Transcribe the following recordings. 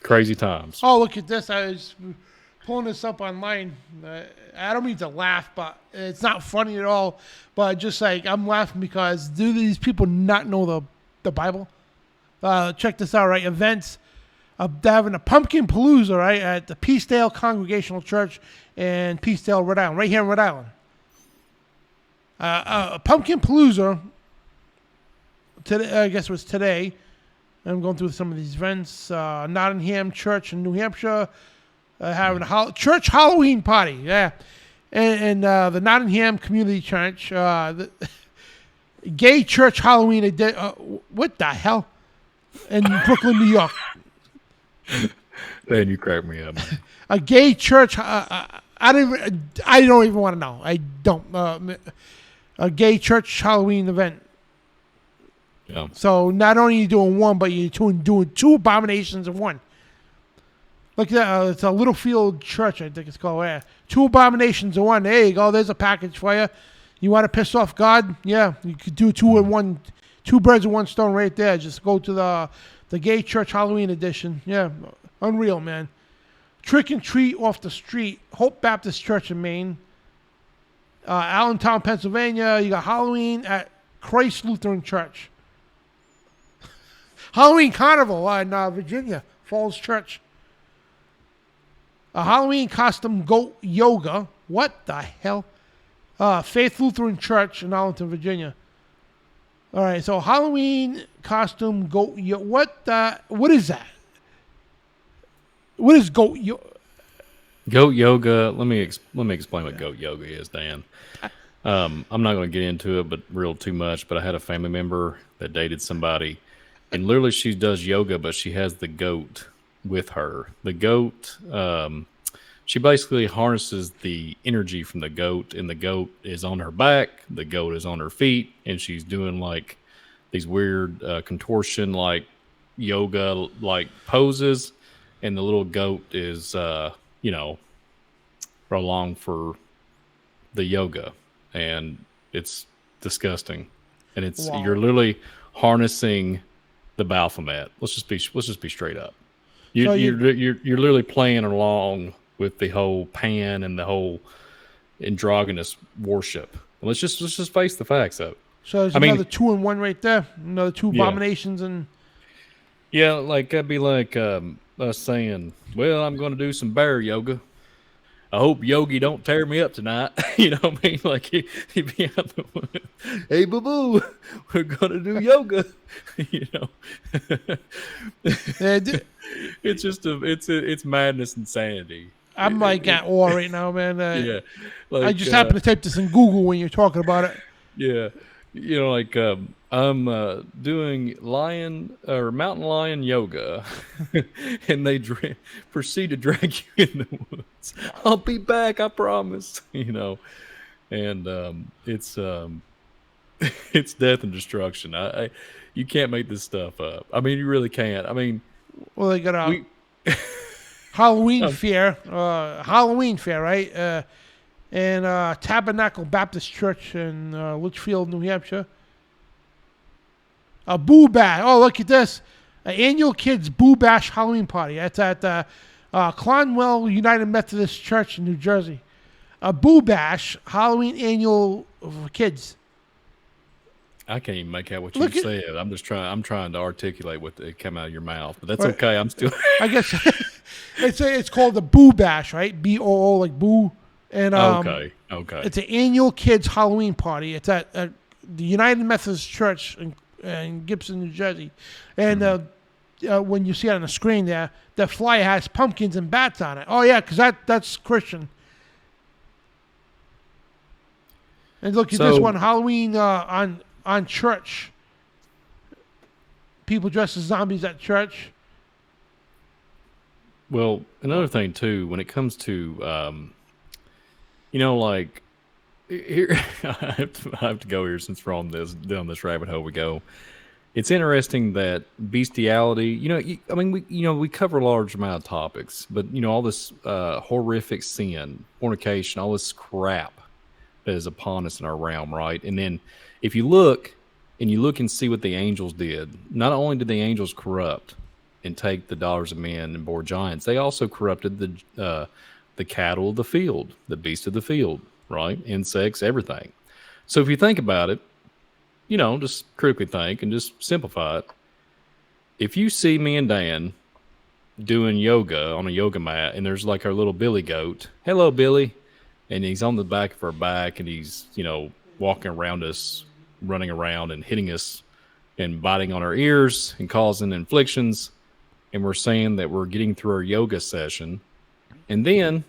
Crazy times. Oh, look at this. I was pulling this up online. I don't mean to laugh, but it's not funny at all. But just like I'm laughing because do these people not know the Bible? Check this out, right? Events. They're having a pumpkin palooza, right, at the Peacedale Congregational Church in Peacedale, Rhode Island, right here in Rhode Island. A pumpkin palooza. Today, I guess it was today. I'm going through some of these events. Nottingham Church in New Hampshire having a church Halloween party. Yeah, and the Nottingham Community Church, the gay church Halloween. What the hell? In Brooklyn, New York. Man, you crack me up. Man. A gay church. I don't even want to know. I don't. A gay church Halloween event. Yeah. So not only are you doing one, but you're doing two abominations in one. Look at that. It's a Littlefield Church, I think it's called. Yeah. Two abominations in one. There you go. There's a package for you. You want to piss off God? Yeah. You could do two in one. Two birds with one stone right there. Just go to the gay church Halloween edition. Yeah. Unreal, man. Trick and treat off the street. Hope Baptist Church in Maine. Allentown, Pennsylvania. You got Halloween at Christ Lutheran Church. Halloween Carnival in Virginia, Falls Church. A Halloween costume goat yoga. What the hell? Faith Lutheran Church in Arlington, Virginia. All right, so Halloween costume goat yoga. What is that? What is goat yoga? Goat yoga. Let me explain what goat yoga is, Dan. I'm not going to get into it, but too much. But I had a family member that dated somebody. And literally she does yoga, but she has the goat with her. The goat, she basically harnesses the energy from the goat, and the goat is on her back, the goat is on her feet, and she's doing like these weird contortion, like yoga, like poses, and the little goat is, along for the yoga, and it's disgusting. And it's You're literally harnessing the Baphomet. Let's just be straight up. You're literally playing along with the whole Pan and the whole androgynous worship. Let's just face the facts of it. So there's another 2 in 1 right there. Another 2 abominations and. Yeah, like that'd be like us saying, "Well, I'm going to do some bear yoga. I hope Yogi don't tear me up tonight." You know what I mean? Like he'd be out the "Hey, boo boo, we're gonna do yoga." You know, it's just it's madness and insanity. I'm like at awe right now, man. Yeah, like, I just happened to type this in Google when you're talking about it. Yeah, you know, like I'm doing mountain lion yoga, and they proceed to drag you in the woods. I'll be back, I promise. You know, and it's death and destruction. You can't make this stuff up. I mean, you really can't. I mean, well, they got a Halloween fair, right? And Tabernacle Baptist Church in Litchfield, New Hampshire. A Boo Bash. Oh, look at this. An annual kids Boo Bash Halloween party. That's at Clonwell United Methodist Church in New Jersey. A Boo Bash Halloween annual for kids. I can't even make out what you said. I'm trying to articulate what came out of your mouth, but that's okay. I'm still. I guess it's called the Boo Bash, right? BOO, like Boo. And okay. It's an annual kids Halloween party. It's at the United Methodist Church in Gibson, New Jersey. And when you see it on the screen there, the flyer has pumpkins and bats on it. Oh yeah, because that's Christian. And look at this one, Halloween on church. People dressed as zombies at church. Well, another thing too, when it comes to like here, I have to go here since we're on down this rabbit hole we go. It's interesting that bestiality, we cover a large amount of topics, but all this horrific sin, fornication, all this crap that is upon us in our realm, right? And then if you look and see what the angels did, not only did the angels corrupt and take the daughters of men and bore giants. They also corrupted the cattle of the field, the beasts of the field, right? Insects, everything. So if you think about it, just critically think and just simplify it. If you see me and Dan doing yoga on a yoga mat, and there's like our little Billy goat, hello Billy, and he's on the back of our back, and he's walking around us, running around and hitting us and biting on our ears and causing inflictions, and we're saying that we're getting through our yoga session. And then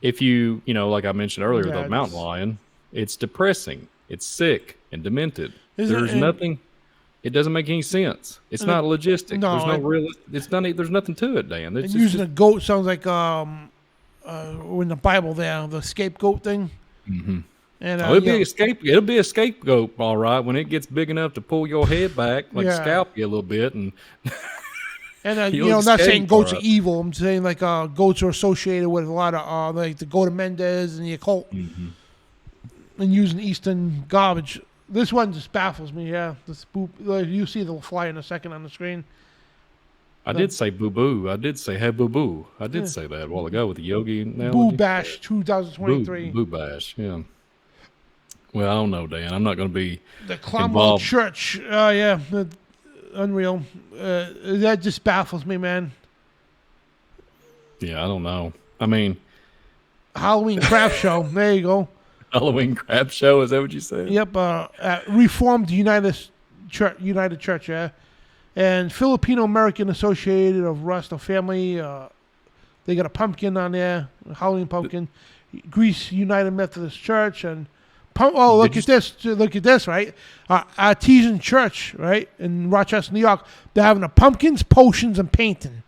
if like I mentioned earlier, the mountain lion, it's depressing, it's sick and demented. There's nothing. It doesn't make any sense. It's not logistic. No, there's no real. It's not. There's nothing to it, Dan. And using a goat sounds like in the Bible there, the scapegoat thing. Mm-hmm. And it'll be a scapegoat, all right, when it gets big enough to pull your head back, scalp you a little bit, and I'm not saying goats are evil. I'm saying like goats are associated with a lot of like the goat of Mendez and the occult, and using Eastern garbage. This one just baffles me. Yeah, the spook. You see the fly in a second on the screen. I did say boo boo. I did say hey boo boo. I did say that a while ago with the yogi analogy. Boo Bash 2023. Boo Bash. Yeah. Well, I don't know, Dan. I'm not going to be the Cromwell Church. Yeah, unreal. That just baffles me, man. Yeah, I don't know. I mean, Halloween craft show. There you go. Halloween crap show, is that what you said? Yep, Reformed United Church, yeah. And Filipino American Associated of Rasta Family, they got a pumpkin on there, a Halloween pumpkin. Greece United Methodist Church, and look at this, right? Artesian Church, right, in Rochester, New York. They're having a pumpkins, potions, and painting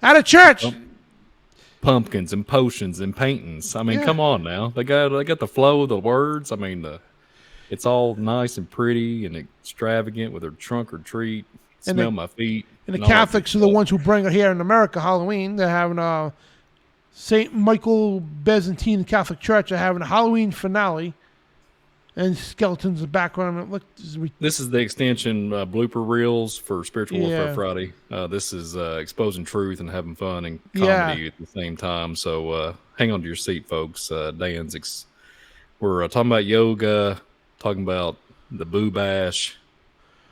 at a church. Pumpkins and potions and paintings. I mean, come on now. They got the flow of the words. I mean, it's all nice and pretty and extravagant with their trunk or treat. Smell my feet. And the Catholics are the ones who bring it here in America. Halloween, they're having St. Michael Byzantine Catholic Church. They're having a Halloween finale. And skeletons in the background. This is the extension blooper reels for Spiritual Warfare Friday. This is exposing truth and having fun and comedy at the same time. So hang on to your seat, folks. We're talking about yoga, talking about the Boo Bash,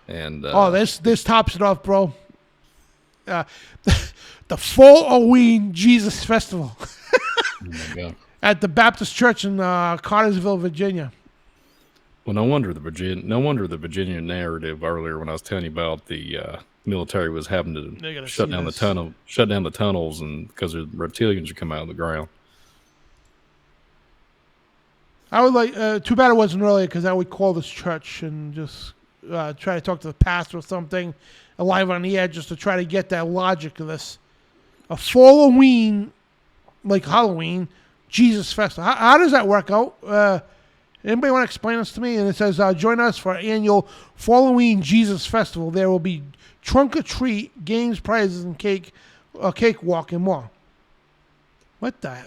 and this tops it off, bro. The Halloween Jesus Festival oh my God. At the Baptist Church in Cartersville, Virginia. Well, no wonder the Virginia narrative earlier when I was telling you about the military was having to shut down the tunnels, and because the reptilians are coming out of the ground. I would like. Too bad it wasn't earlier, because I would call this church and just try to talk to the pastor or something, live on the air, just to try to get that logic of this. A Halloween, like Halloween, Jesus Festival. How does that work out? Anybody want to explain this to me? And it says, join us for our annual Halloween Jesus Festival. There will be trunk or treat, games, prizes, and cake walk, and more. What the?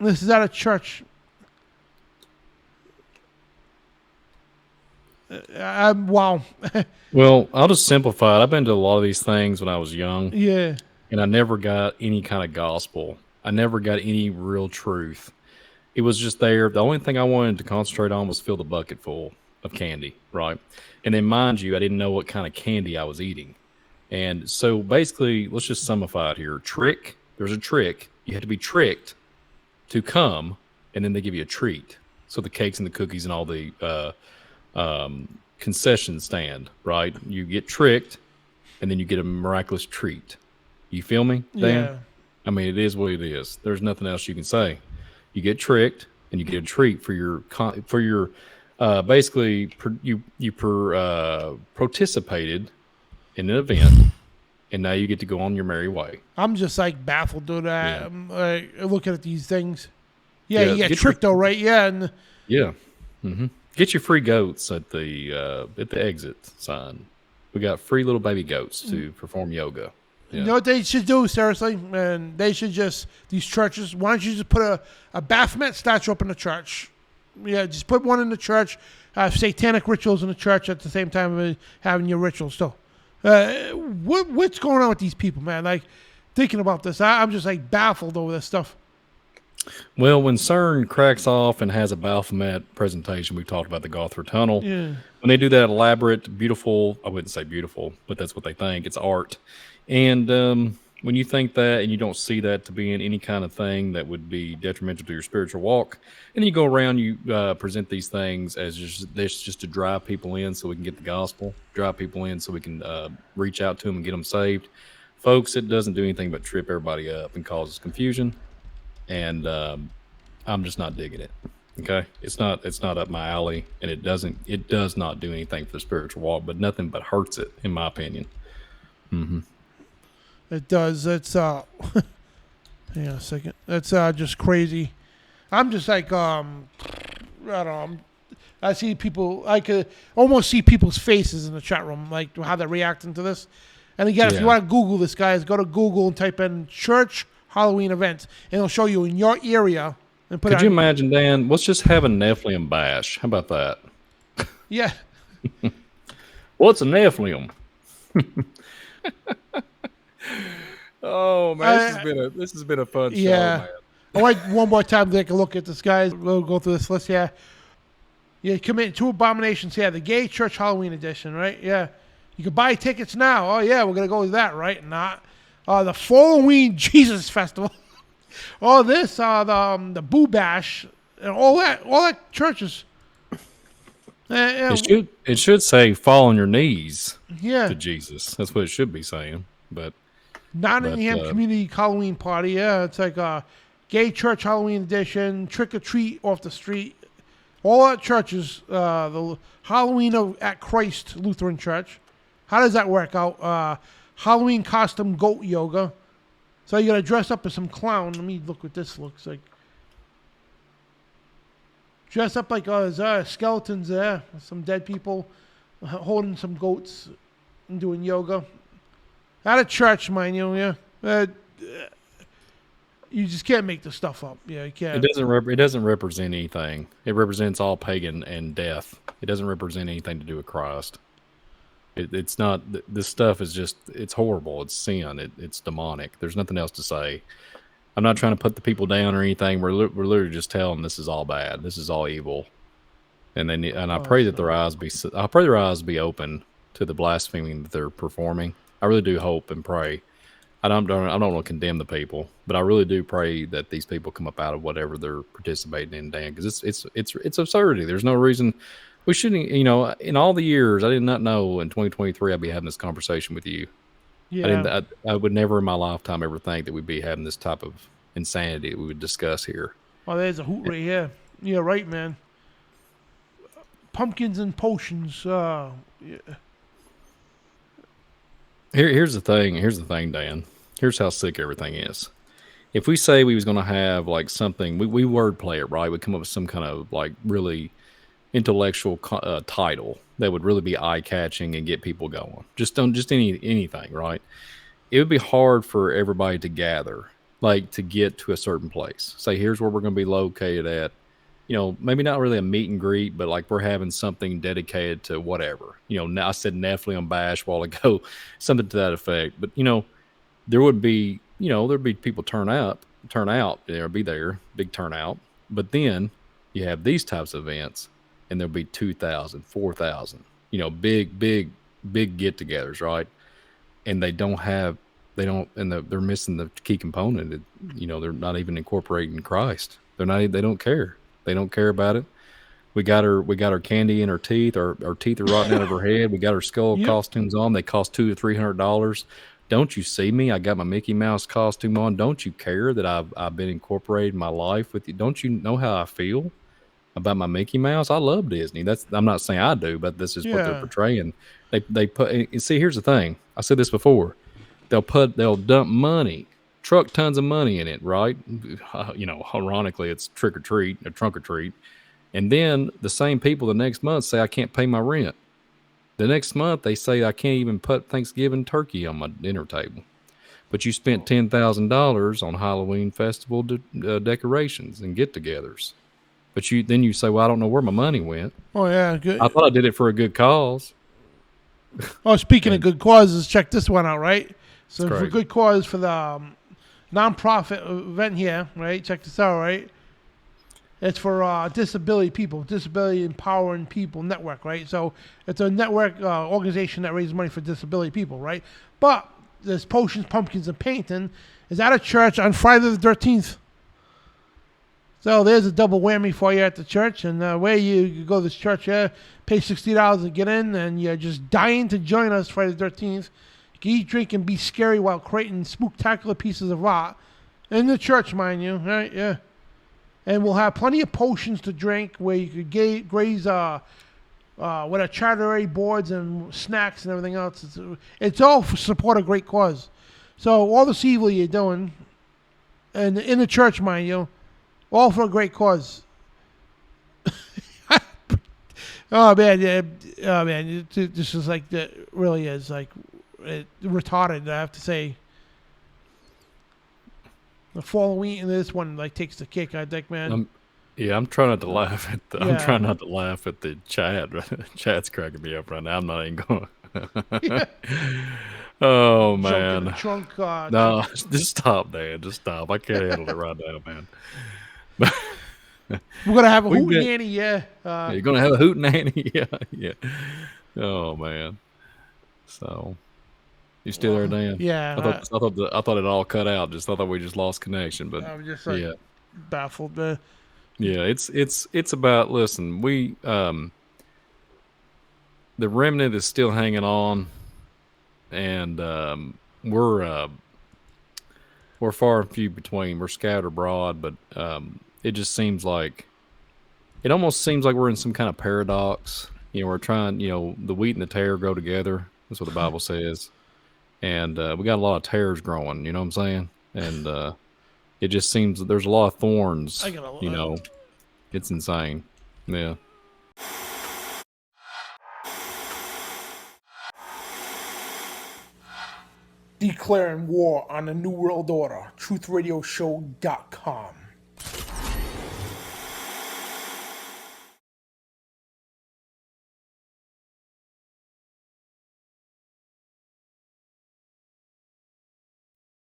This is at a church. Wow. Well, I'll just simplify it. I've been to a lot of these things when I was young. Yeah. And I never got any kind of gospel. I never got any real truth. It was just there. The only thing I wanted to concentrate on was fill the bucket full of candy, right? And then, mind you, I didn't know what kind of candy I was eating. And so, basically, let's just summify it here. There's a trick. You have to be tricked to come, and then they give you a treat. So the cakes and the cookies and all the concession stand, right? You get tricked, and then you get a miraculous treat. You feel me, Dan? Yeah. I mean, it is what it is. There's nothing else you can say. You get tricked, and you get a treat for your basically you participated in an event, and now you get to go on your merry way. I'm just like baffled, dude. I'm looking at these things. Yeah, you get tricked, though, right? Yeah, and Mm-hmm. Get your free goats at the exit sign. We got free little baby goats to perform yoga. Yeah. You know what they should do, seriously? And they should these churches, why don't you just put a Baphomet statue up in the church? Yeah, just put one in the church. Have satanic rituals in the church at the same time as having your rituals, too. What's going on with these people, man? Like thinking about this, I'm just like baffled over this stuff. Well, when CERN cracks off and has a Baphomet presentation, we talked about the Gotthard Tunnel. Yeah. When they do that elaborate, beautiful, I wouldn't say beautiful, but that's what they think. It's art. And when you think that and you don't see that to be in any kind of thing that would be detrimental to your spiritual walk, and you go around, you present these things as just to drive people in so we can get the gospel, drive people in so we can reach out to them and get them saved. Folks, it doesn't do anything but trip everybody up and causes confusion. And I'm just not digging it. Okay, it's not up my alley, and it does not do anything for the spiritual walk, but nothing but hurts it, in my opinion. It does. It's hang on a second. That's just crazy. I'm just like I don't know. I see people. I could almost see people's faces in the chat room, like how they're reacting to this. And again, if you want to Google this, guys, go to Google and type in church Halloween events, and it'll show you in your area. And put. Could you imagine, Dan? Let's just have a Nephilim bash. How about that? Yeah. What's a Nephilim? Oh man, this has been a fun show, man. I like one more time to take a look at this, guys. We'll go through this list here. Yeah, commit 2 abominations here. The Gay Church Halloween Edition, right? Yeah. You can buy tickets now. Oh yeah, we're gonna go with that, right? Not the Halloween Jesus Festival. All this, the Boo Bash, and all that churches. It should say fall on your knees to Jesus. That's what it should be saying. But Nottingham Community Halloween Party. Yeah, it's like a Gay Church Halloween Edition, Trick or Treat off the street. All our churches, the Halloween at Christ Lutheran Church. How does that work out? Halloween costume goat yoga. So you got to dress up as some clown. Let me look what this looks like. Dress up like there's skeletons there, some dead people holding some goats and doing yoga. At a church, mind you, yeah. You just can't make this stuff up. Yeah, you can't. It doesn't represent anything. It represents all pagan and death. It doesn't represent anything to do with Christ. It's not. This stuff is just. It's horrible. It's sin. It's demonic. There's nothing else to say. I'm not trying to put the people down or anything. We're literally just telling them this is all bad. This is all evil. And I pray that their eyes be open to the blaspheming that they're performing. I really do hope and pray. I don't want to condemn the people, but I really do pray that these people come up out of whatever they're participating in, Dan, because it's absurdity. There's no reason we shouldn't. In all the years, I did not know in 2023 I'd be having this conversation with you. Yeah. I would never in my lifetime ever think that we'd be having this type of insanity that we would discuss here. Oh, there's a hoot right here. Yeah, right, man. Pumpkins and potions. Yeah. Here's the thing, Dan. Here's how sick everything is. If we say we was going to have like something, we wordplay it, right? We come up with some kind of like really intellectual title that would really be eye-catching and get people going. Just anything, right? It would be hard for everybody to gather, like to get to a certain place. Say, here's where we're going to be located at. Maybe not really a meet and greet, but like we're having something dedicated to whatever. I said Nephilim bash a while ago, something to that effect. But there would be, there'd be people turn out, there'd be big turnout. But then you have these types of events, and there'll be 2,000, 4,000, big get-togethers, right? And they're missing the key component. They're not even incorporating Christ. They don't care. They don't care about it. We got our candy in our teeth. Our teeth are rotting out of her head. We got our skull costumes on. They cost $200 to $300. Don't you see me? I got my Mickey Mouse costume on. Don't you care that I've been incorporating my life with you? Don't you know how I feel about my Mickey Mouse? I love Disney. I'm not saying I do, but this is what they're portraying. They put. See, here's the thing. I said this before. They'll dump money. Truck tons of money in it, right? Ironically, it's trick or treat or trunk or treat. And then the same people the next month say, I can't pay my rent. The next month, they say, I can't even put Thanksgiving turkey on my dinner table. But you spent $10,000 on Halloween festival decorations and get-togethers. But then you say, well, I don't know where my money went. Oh, yeah. Good. I thought I did it for a good cause. Oh, speaking of And good causes, check this one out, right? it's So for crazy. good cause for the nonprofit event here, right? Check this out, right? It's for disability people, disability empowering people network, right? So it's a network organization that raises money for disability people, right? But there's potions, pumpkins, and painting is at a church on Friday the 13th. So there's a double whammy for you at the church, and where you go to this church, pay $60 to get in, and you're just dying to join us Friday the 13th. You can eat, drink, and be scary while creating spooktacular pieces of art in the church, mind you, right? Yeah. And we'll have plenty of potions to drink where you could graze with a charcuterie boards and snacks and everything else. It's all for support a great cause. So all this evil you're doing, and in the church, mind you, all for a great cause. Oh man, yeah, oh man, this is like that. Really is like retarded. I have to say. The following and this one like takes the cake. I think, man. Yeah, I'm trying not to laugh at the. I'm Yeah. trying not to laugh at the chat. Chat's cracking me up right now. I'm not even going. Yeah. Oh Junk in the man, trunk. no, just stop, Dan. Just stop. I can't handle it right now, man. We're gonna have a We've hoot been. nanny. Yeah. Yeah, you're gonna have a hootenanny. Yeah, yeah. Oh man. So you still there, Dan? Yeah. I thought it all cut out. Just thought that we just lost connection. But I'm just like yeah, baffled. yeah. It's about. Listen, we the remnant is still hanging on, and we're far and few between. We're scattered abroad, but it just seems like it almost seems like we're in some kind of paradox. We're trying. The wheat and the tare grow together. That's what the Bible says, and we got a lot of tares growing. You know what I'm saying? And it just seems that there's a lot of thorns. I gotta. It's insane. Yeah. Declaring war on the New World Order. TruthRadioShow.com.